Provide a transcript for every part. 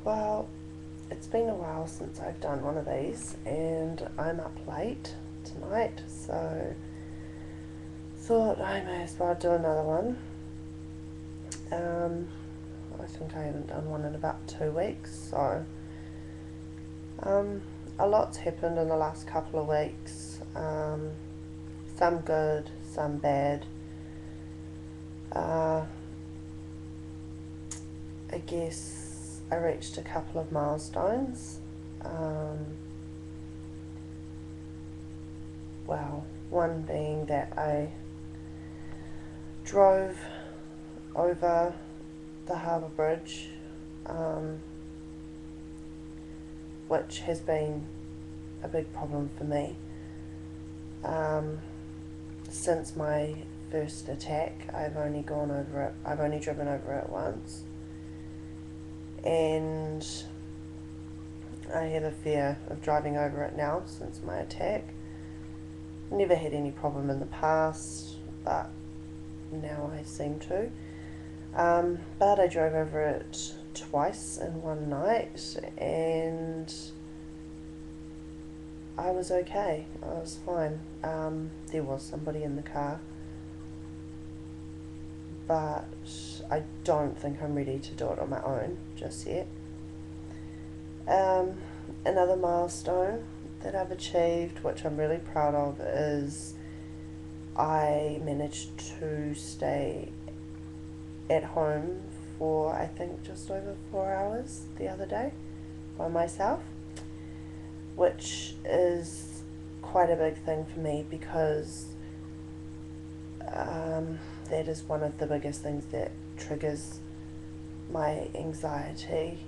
Well, it's been a while since I've done one of these, and I'm up late tonight, so thought I may as well do another one. I think I haven't done one in about 2 weeks, so a lot's happened in the last couple of weeks. Some good, some bad. I guess I reached a couple of milestones. Well, one being that I drove over the Harbour Bridge, which has been a big problem for me. Since my first attack, I've only driven over it once, and I have a fear of driving over it now since my attack. Never had any problem in the past, but now I seem to. But I drove over it twice in one night, and I was okay. I was fine. There was somebody in the car, but I don't think I'm ready to do it on my own just yet. Another milestone that I've achieved, which I'm really proud of, is I managed to stay at home for, I think, just over 4 hours the other day by myself, which is quite a big thing for me because that is one of the biggest things that triggers my anxiety,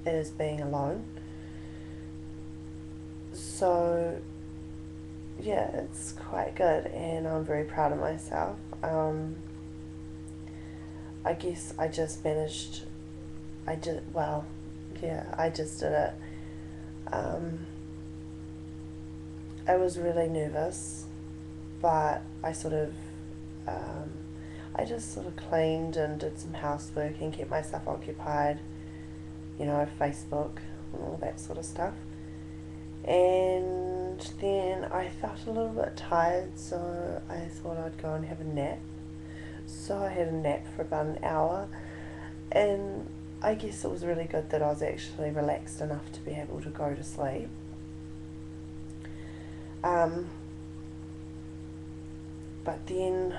is being alone. So yeah, it's quite good, and I'm very proud of myself. I guess I just managed, I just did it. I was really nervous, but I just sort of cleaned and did some housework and kept myself occupied, Facebook and all that sort of stuff. And then I felt a little bit tired, so I thought I'd go and have a nap. So I had a nap for about an hour, and I guess it was really good that I was actually relaxed enough to be able to go to sleep. But then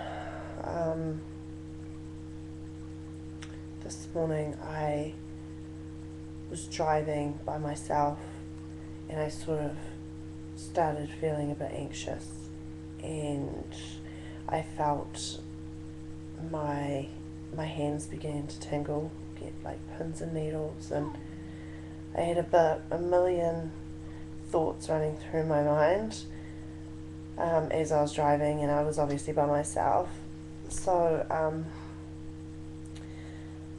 this morning I was driving by myself, and I sort of started feeling a bit anxious, and I felt my hands began to tingle, get like pins and needles, and I had a million thoughts running through my mind as I was driving, and I was obviously by myself. So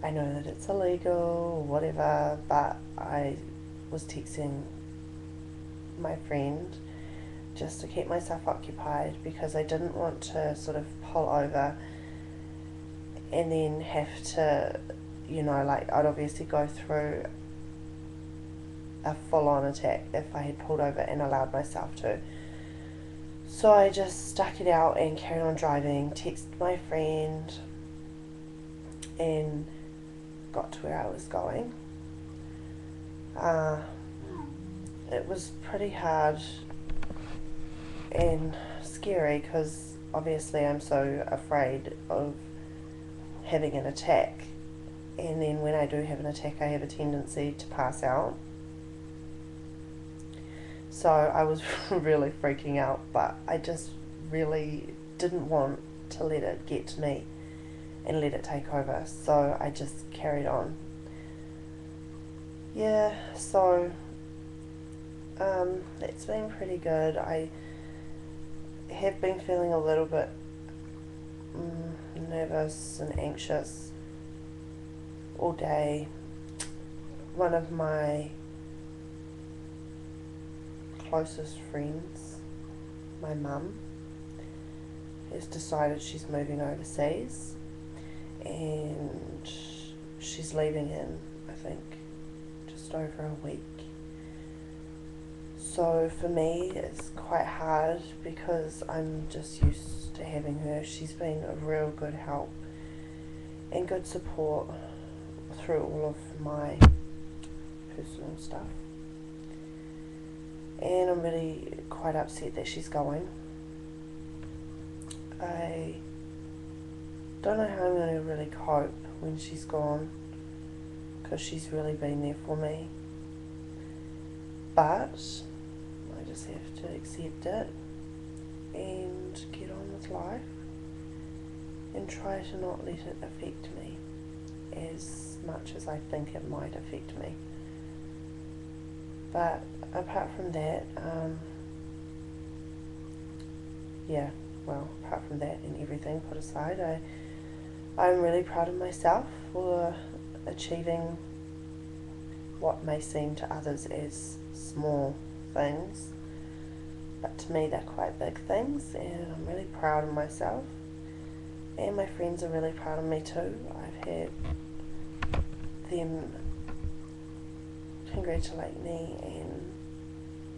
I know that it's illegal or whatever, but I was texting my friend just to keep myself occupied because I didn't want to sort of pull over and then have to, I'd obviously go through a full-on attack if I had pulled over and allowed myself to. So I just stuck it out and carried on driving, texted my friend, and got to where I was going. It was pretty hard and scary because obviously I'm so afraid of having an attack, and then when I do have an attack I have a tendency to pass out. So I was really freaking out, but I just really didn't want to let it get to me and let it take over, so I just carried on. Yeah, so it's been pretty good. I have been feeling a little bit nervous and anxious all day. One of my closest friends, my mum, has decided she's moving overseas, and she's leaving in, I think, just over a week. So for me, it's quite hard because I'm just used to having her. She's been a real good help and good support through all of my personal stuff. And I'm really quite upset that she's going. I don't know how I'm going to really cope when she's gone, because she's really been there for me. But I just have to accept it and get on with life and try to not let it affect me as much as I think it might affect me. But apart from that, apart from that and everything put aside, I'm really proud of myself for achieving what may seem to others as small things, but to me they're quite big things, and I'm really proud of myself, and my friends are really proud of me too. I've had them congratulate me, and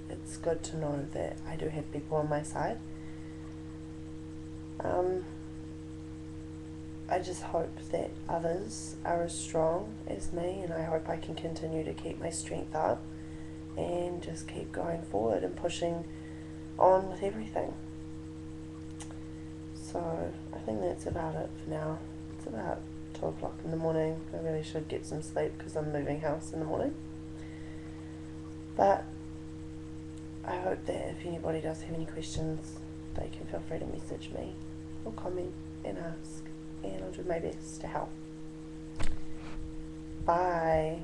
it's good to know that I do have people on my side. I just hope that others are as strong as me, and I hope I can continue to keep my strength up and just keep going forward and pushing on with everything. So I think that's about it for now. It's about 2 o'clock in the morning. I really should get some sleep because I'm moving house in the morning. But I hope that if anybody does have any questions, they can feel free to message me or comment and ask, and I'll do my best to help. Bye.